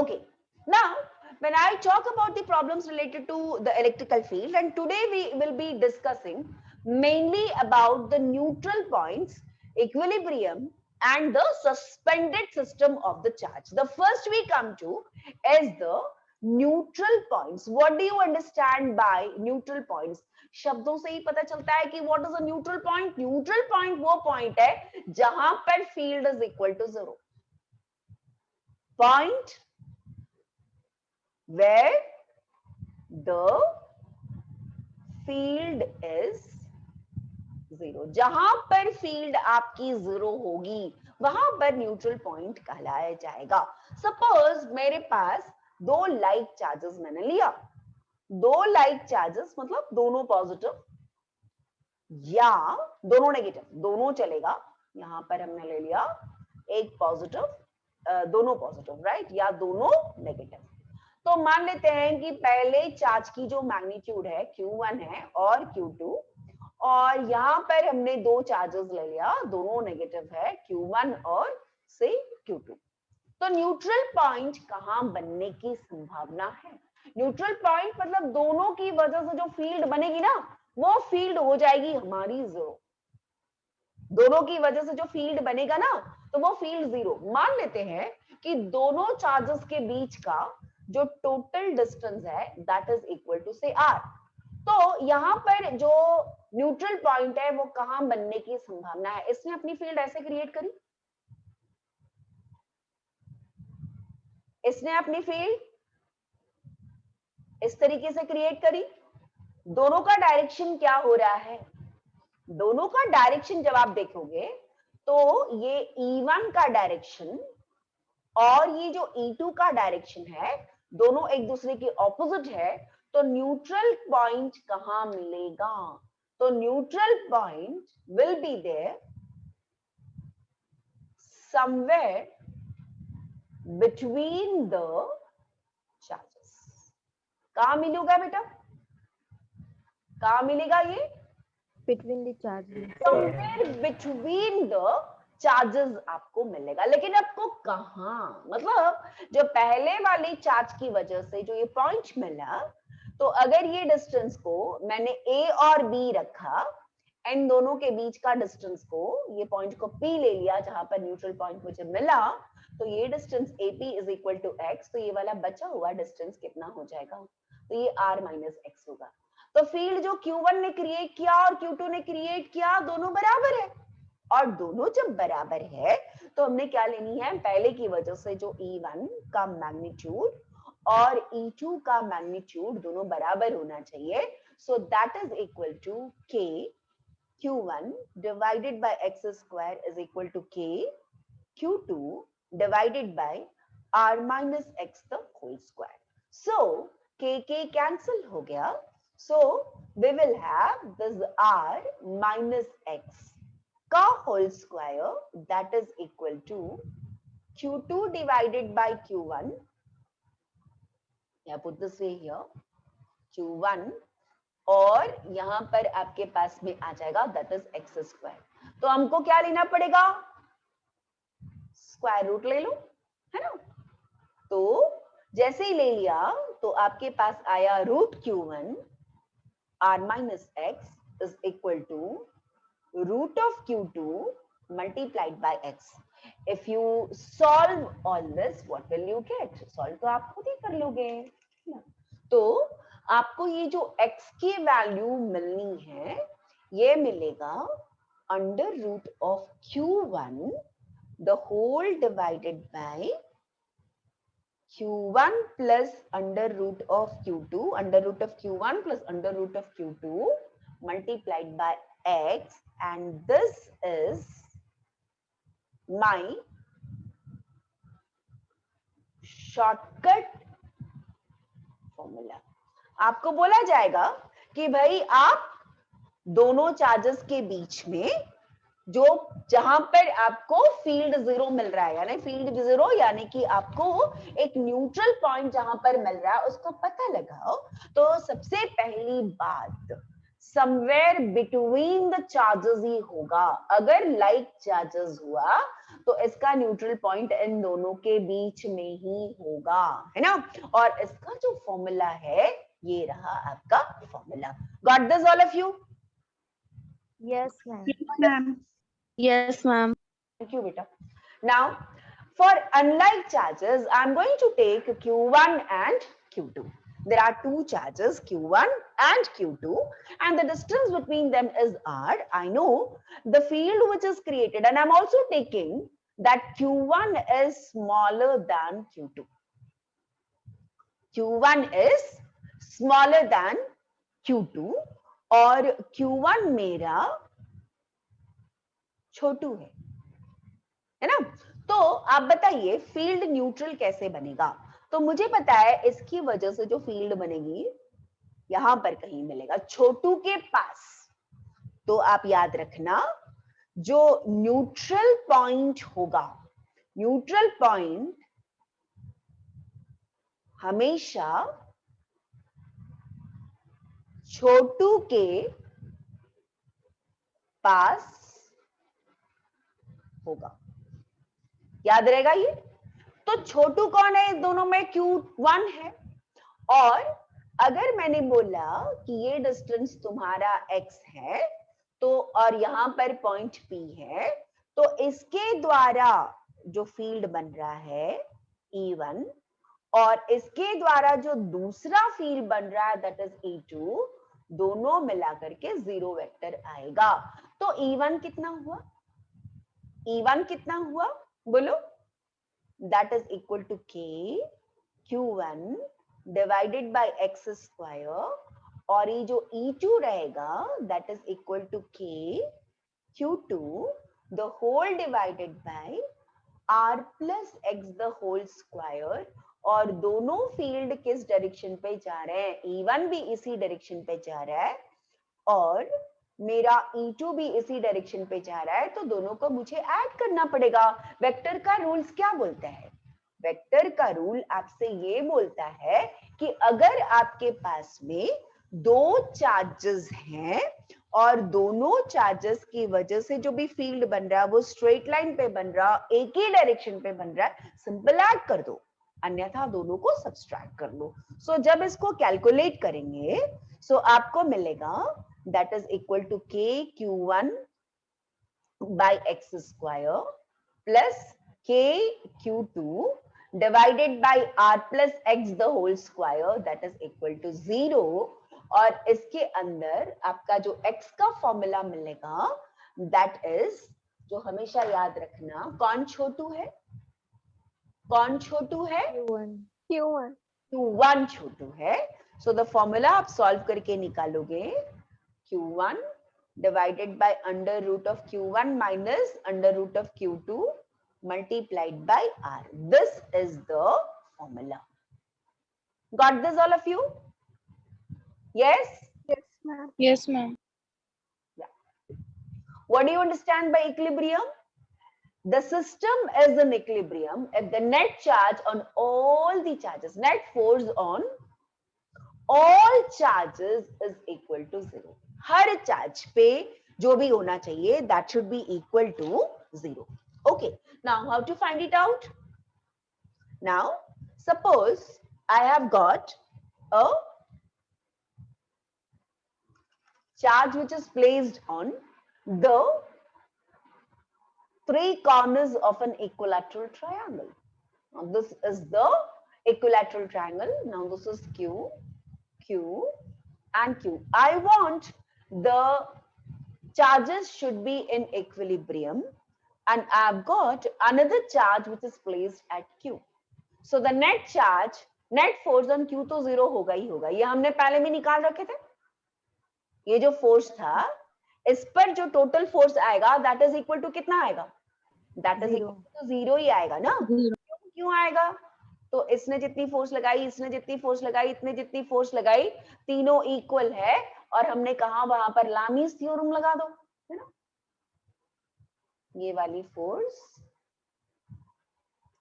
Okay, now when I talk about the problems related to the electrical field, and today we will be discussing mainly about the neutral points, equilibrium, and the suspended system of the charge. The first we come to is the neutral points. What do you understand by neutral points? शब्दों से ही पता चलता है कि what is a neutral point? Neutral point वो point है जहां पर field is equal to zero. Point where the field is zero, जहां पर फील्ड आपकी जीरो होगी वहां पर न्यूट्रल पॉइंट कहलाया जाएगा. सपोज मेरे पास दो लाइक चार्जेस मैंने लिया, दो लाइक चार्जेस मतलब दोनों पॉजिटिव या दोनों नेगेटिव, दोनों चलेगा. यहां पर हमने ले लिया एक पॉजिटिव, दोनों पॉजिटिव राइट, या दोनों नेगेटिव. तो मान लेते हैं कि पहले चार्ज की जो मैग्नीट्यूड है Q1 है और Q2, और यहाँ पर हमने दो चार्जेस ले लिया, दोनों नेगेटिव है Q1 और से Q2. तो न्यूट्रल पॉइंट कहाँ बनने की संभावना है? न्यूट्रल पॉइंट मतलब दोनों की वजह से जो फील्ड बनेगी ना, वो फील्ड हो जाएगी हमारी जीरो. दोनों की वजह से जो फील्ड बनेगा ना, तो वो फील्ड जीरो. मान लेते हैं कि दोनों चार्जेस के बीच का जो टोटल डिस्टेंस है दैट इज इक्वल टू से आर. तो यहाँ पर जो न्यूट्रल पॉइंट है वो कहां बनने की संभावना है? इसने अपनी फील्ड ऐसे क्रिएट करी, इसने अपनी फील्ड इस तरीके से क्रिएट करी. दोनों का डायरेक्शन क्या हो रहा है? दोनों का डायरेक्शन जब आप देखोगे तो ये E1 का डायरेक्शन और ये जो E2 का डायरेक्शन है, दोनों एक दूसरे के ऑपोजिट है. तो न्यूट्रल पॉइंट कहां मिलेगा? तो neutral point will be there somewhere between the charges. कहां मिलेगा बेटा? कहां मिलेगा ये? Between the charges. Somewhere between the charges आपको मिलेगा. लेकिन आपको कहां, मतलब जो पहले वाले चार्ज की वजह से जो ये पॉइंट मिला, तो अगर ये डिस्टेंस को मैंने A और B रखा एंड दोनों के बीच का डिस्टेंस को, ये पॉइंट को P ले लिया जहां पर न्यूट्रल पॉइंट मुझे मिला, तो ये distance AP is equal to x. तो ये वाला बचा हुआ डिस्टेंस कितना हो जाएगा? तो ये r माइनस एक्स होगा. तो फील्ड जो Q1 ने क्रिएट किया और Q2 ने क्रिएट किया, दोनों बराबर है. और दोनों जब बराबर है तो हमने क्या लेनी है? पहले की वजह से जो E1 का मैग्नीट्यूड और E2 का मैग्नीट्यूड दोनों बराबर होना चाहिए. So that is equal to K Q1 divided by x square is equal to K Q2 divided by R minus x the whole square. So K cancel हो गया. So we will have this R minus x का whole square that is equal to Q2 divided by Q1. Yeah, put this way here. Q1 और यहां पर आपके पास में आ जाएगा that is x square. तो हमको क्या लेना पड़ेगा? स्क्वायर रूट ले लो, है ना. तो जैसे ही ले लिया तो आपके पास आया root Q1 R minus x is equal to root of Q2 multiplied by x. If you solve all this, what will you get? Solve तो आप खुद ही कर लोगे. तो आपको ये जो x की वैल्यू मिलनी है, ये मिलेगा under root of Q1 the whole divided by Q1 plus under root of Q2, under root of Q1 plus under root of Q2 multiplied by x, and this is my shortcut formula. आपको बोला जाएगा कि भाई आप दोनों charges के बीच में जो जहां पर आपको फील्ड जीरो मिल रहा है, यानी फील्ड जीरो, यानी कि आपको एक न्यूट्रल पॉइंट जहां पर मिल रहा है उसको पता लगाओ. तो सबसे पहली बात समवेयर बिटवीन द चार्जेस ही होगा. अगर लाइक चार्जेस हुआ तो इसका न्यूट्रल पॉइंट इन दोनों के बीच में ही होगा, है ना। और इसका जो फॉर्मूला है ये रहा आपका formula. Got this all of you? Yes, ma'am. Ma'am. Yes, ma'am. Thank you, beta. Now, for unlike charges, I'm going to take Q1 and Q2. There are two charges, Q1 and Q2, and the distance between them is R. I know the field which is created, and I'm also taking that Q1 is smaller than Q2. Q1 is smaller than Q2 और Q1 मेरा छोटू है ना। तो आप बताइए field neutral कैसे बनेगा। तो मुझे पता है इसकी वजह से जो फील्ड बनेगी यहां पर कहीं मिलेगा छोटू के पास। तो आप याद रखना जो न्यूट्रल पॉइंट होगा, न्यूट्रल पॉइंट हमेशा छोटू के पास होगा, याद रहेगा ये। तो छोटू कौन है इस दोनों में? Q1 है। और अगर मैंने बोला कि ये डिस्टेंस तुम्हारा x है तो और यहां पर पॉइंट P है, तो इसके द्वारा जो फील्ड बन रहा है E1 और इसके द्वारा जो दूसरा फील्ड बन रहा है दैट इज E2, दोनों मिलाकर के 0 वेक्टर आएगा। तो E1 कितना हुआ? E1 कितना हुआ बोलो? That is equal to K Q1 divided by x square, और ये जो E2 रहेगा that is equal to K Q2 the whole divided by R plus x the whole square। और दोनों फील्ड किस डायरेक्शन पे जा रहे हैं? E1 भी इसी डायरेक्शन पे जा रहा है और मेरा E2 भी इसी डायरेक्शन पे जा रहा है, तो दोनों को मुझे ऐड करना पड़ेगा। वेक्टर का रूल्स क्या बोलता है? वेक्टर का रूल आपसे ये बोलता है कि अगर आपके पास में दो चार्जेस हैं और दोनों चार्जेस की वजह से जो भी फील्ड बन रहा है वो स्ट्रेट लाइन पे बन रहा है, एक ही डायरेक्शन पे बन रहा है, सिंपल ऐड कर दो, अन्यथा दोनों को सब्सट्रैक्ट कर लो। सो जब इसको कैलकुलेट करेंगे सो आपको मिलेगा that is equal to K Q1 by x square plus K Q2 divided by R plus x the whole square that is equal to 0। और इसके अंदर आपका जो x का फॉर्मूला मिलेगा that is, जो हमेशा याद रखना, कौन छोटू है? कौन छोटू है? Q1. Q1. Q1 छोटू है। सो द फॉर्मूला आप सॉल्व करके निकालोगे Q1 divided by under root of Q1 minus under root of Q2 multiplied by R. This is the formula. Got this all of you? Yes? Yes, ma'am. Yes, ma'am. Yeah. What do you understand by equilibrium? The system is in equilibrium if the net charge on all the charges, net force on all charges is equal to 0. Her charge पे जो भी होना चाहिए that should be equal to 0. Okay, now how to find it out? Now suppose I have got a charge which is placed on the three corners of an equilateral triangle. Now this is the equilateral triangle. Now this is Q, Q and Q. I want the charges should be in equilibrium and I've got another charge which is placed at Q. So the net charge, net force on Q तो 0 होगा ही होगा, ये हमने पहले भी निकाल रखे थे। ये जो फोर्स था इस पर जो टोटल फोर्स आएगा दैट इज इक्वल टू कितना आएगा? दैट इज इक्वल टू 0 ही आएगा ना। क्यों आएगा? तो इसने जितनी फोर्स लगाई, इसने जितनी फोर्स लगाई, इतने जितनी फोर्स लगाई, तीनों इक्वल है और हमने कहा वहां पर लामीज थ्योरम लगा दो, है ना। ये वाली फोर्स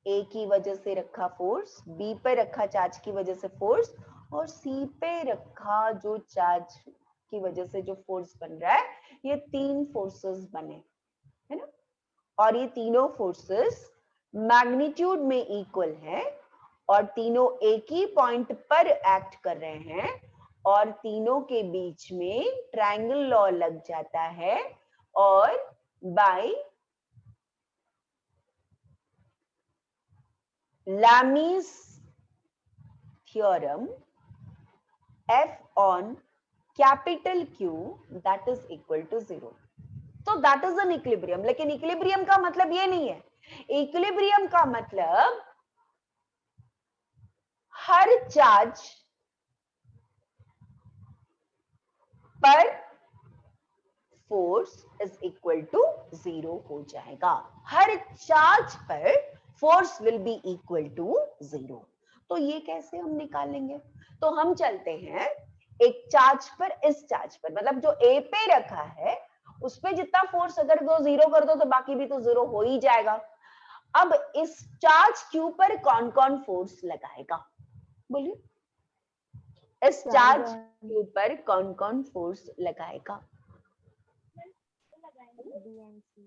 ए की वजह से रखा फोर्स, बी पे रखा चार्ज की वजह से फोर्स और सी पे रखा जो चार्ज की वजह से जो फोर्स बन रहा है, ये तीन फोर्सेस बने, है ना। और ये तीनों फोर्सेस मैग्नीट्यूड में इक्वल है और तीनों एक ही पॉइंट पर एक्ट कर रहे हैं और तीनों के बीच में ट्रायंगल लॉ लग जाता है और bye Lami's theorem F on capital Q that is equal to 0. तो that is an equilibrium. लेकिन equilibrium का मतलब ये नहीं है. Equilibrium का मतलब हर चार्ज पर फोर्स इज इक्वल टू 0 हो जाएगा. हर चार्ज पर force will be equal to 0. तो ये कैसे हम निकालेंगे? तो हम चलते हैं एक चार्ज पर, इस चार्ज पर मतलब जो ए पे रखा है उस पे जितना फोर्स अगर वो 0 कर दो तो बाकी भी तो 0 हो ही जाएगा. अब इस चार्ज क्यू पर कौन कौन फोर्स लगाएगा? बोलिए, इस चार्ज क्यू पर कौन कौन फोर्स लगाएगा?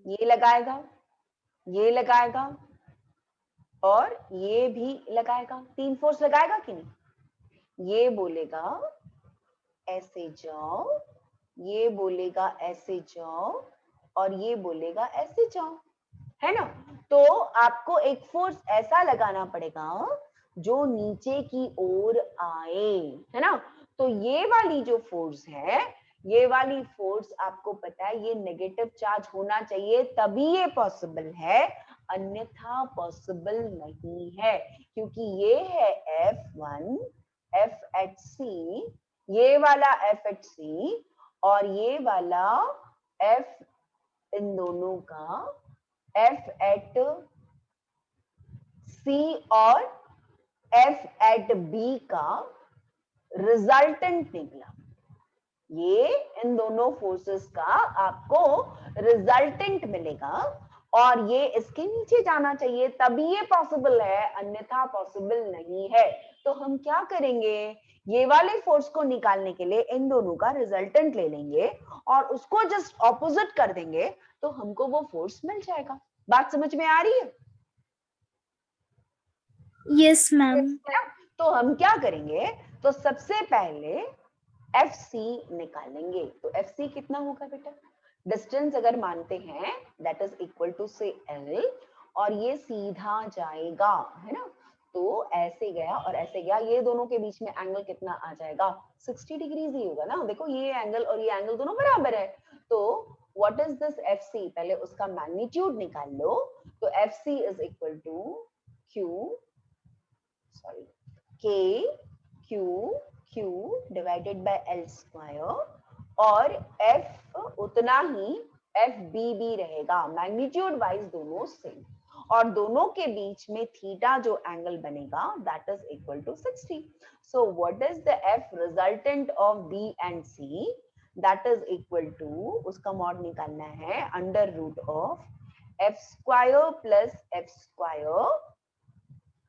ये लगाएगा, ये लगाएगा और ये भी लगाएगा. 3 फोर्स लगाएगा कि नहीं? ये बोलेगा ऐसे जाओ, ये बोलेगा ऐसे जाओ और ये बोलेगा ऐसे जाओ, है ना? तो आपको एक फोर्स ऐसा लगाना पड़ेगा जो नीचे की ओर आए, है ना? तो ये वाली जो फोर्स है, ये वाली फोर्स आपको पता है ये नेगेटिव चार्ज होना चाहिए तभी ये पॉसिबल है, अन्यथा पॉसिबल नहीं है. क्योंकि ये है F1 F at C, ये वाला F at C और ये वाला F, इन दोनों का F at C और F at B का रिजल्टेंट निकला. ये इन दोनों फोर्सेस का आपको रिजल्टेंट मिलेगा और ये इसके नीचे जाना चाहिए तभी ये पॉसिबल है, अन्यथा पॉसिबल नहीं है. तो हम क्या करेंगे? ये वाले फोर्स को निकालने के लिए इन दोनों का रिजल्टेंट ले लेंगे और उसको जस्ट ऑपोजिट कर देंगे तो हमको वो फोर्स मिल जाएगा. बात समझ में आ रही है? Yes, ma'am. तो हम क्या करेंगे? तो सबसे पहले FC निकालेंगे. तो FC कितना होगा बेटा? डिस्टेंस अगर मानते हैं दैट इज इक्वल टू से L और ये सीधा जाएगा, है ना? तो ऐसे गया और ऐसे गया, ये दोनों के बीच में एंगल कितना आ जाएगा? 60 डिग्रीज ही होगा ना. देखो ये एंगल और ये एंगल दोनों बराबर है. तो व्हाट इज दिस FC? पहले उसका मैग्नीट्यूड निकाल लो. तो FC is equal to K Q divided by L square और F उतना ही FB भी रहेगा. मैग्नीट्यूड वाइज दोनों सेम और दोनों के बीच में थीटा जो एंगल बनेगा that is equal to 60. So what is the F resultant of B and C? That is equal to, उसका मॉड निकालना है, under root of F square plus F square.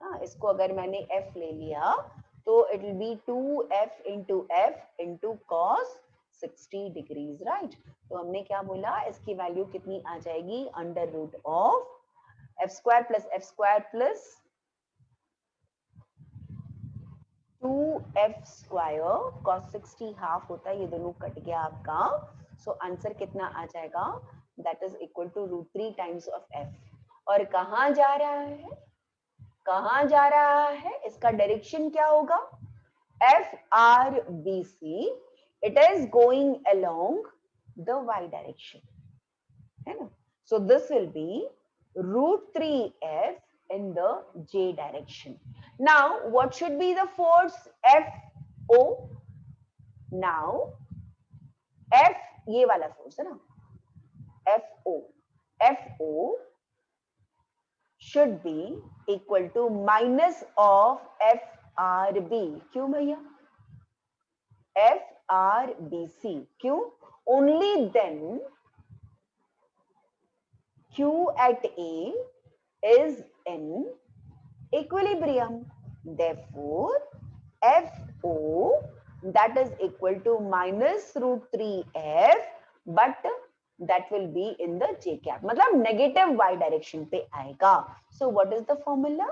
हाँ, इसको अगर मैंने F ले लिया तो it will be 2F into F into cos 60 degrees, right? तो हमने क्या बोला, इसकी वैल्यू कितनी आ जाएगी? Under root of F square plus 2F square cos 60 half होता है, ये दोनों कट गया आपका. सो आंसर कितना आ जाएगा? That is equal to √3 times of F. और कहाँ जा रहा है? कहाँ जा रहा है? इसका डायरेक्शन क्या होगा? FRBC. It is going along the y direction, है ना? So this will be √3F in the J direction. Now what should be the force? FO. Now F, ये वाला फोर्स है ना, FO should be equal to minus of FRB. क्यों भैया? FRBC. क्यों? Only then Q at A is in equilibrium. Therefore, FO that is equal to minus √3F, but that will be in the j cap, मतलब negative y direction पे आएगा. So what is the formula?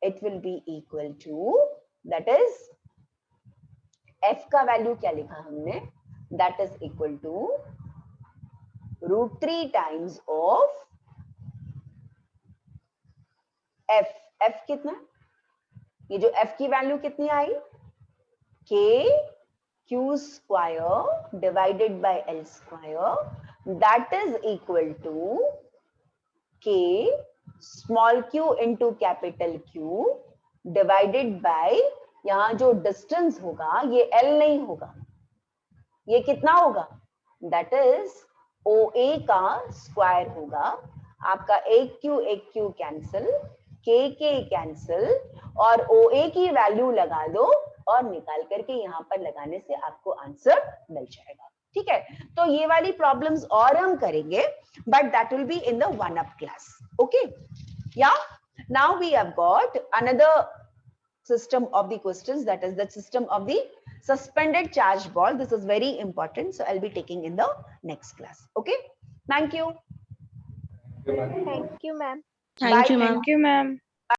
It will be equal to, that is f का value क्या लिखा हमने, that is equal to √3 times of f. f कितना, ये जो f की वैल्यू कितनी आई, k q square divided by l square, that is equal to k small q into capital Q divided by, यहाँ जो डिस्टेंस होगा ये L नहीं होगा, ये कितना होगा, that is OA का स्क्वायर होगा. आपका एक Q कैंसिल, K कैंसिल, और OA की वैल्यू लगा दो और निकाल करके यहाँ पर लगाने से आपको आंसर मिल जाएगा. ठीक है, तो ये वाली प्रॉब्लम्स और हम करेंगे, but that will be in the 1-up class. Okay, yeah now we have got another system of the questions, that is the system of the suspended charge ball. This is very important, so I'll be taking in the next class. Okay, thank you. Thank you, ma'am. Thank you, Bye. ma'am. Thank you, ma'am.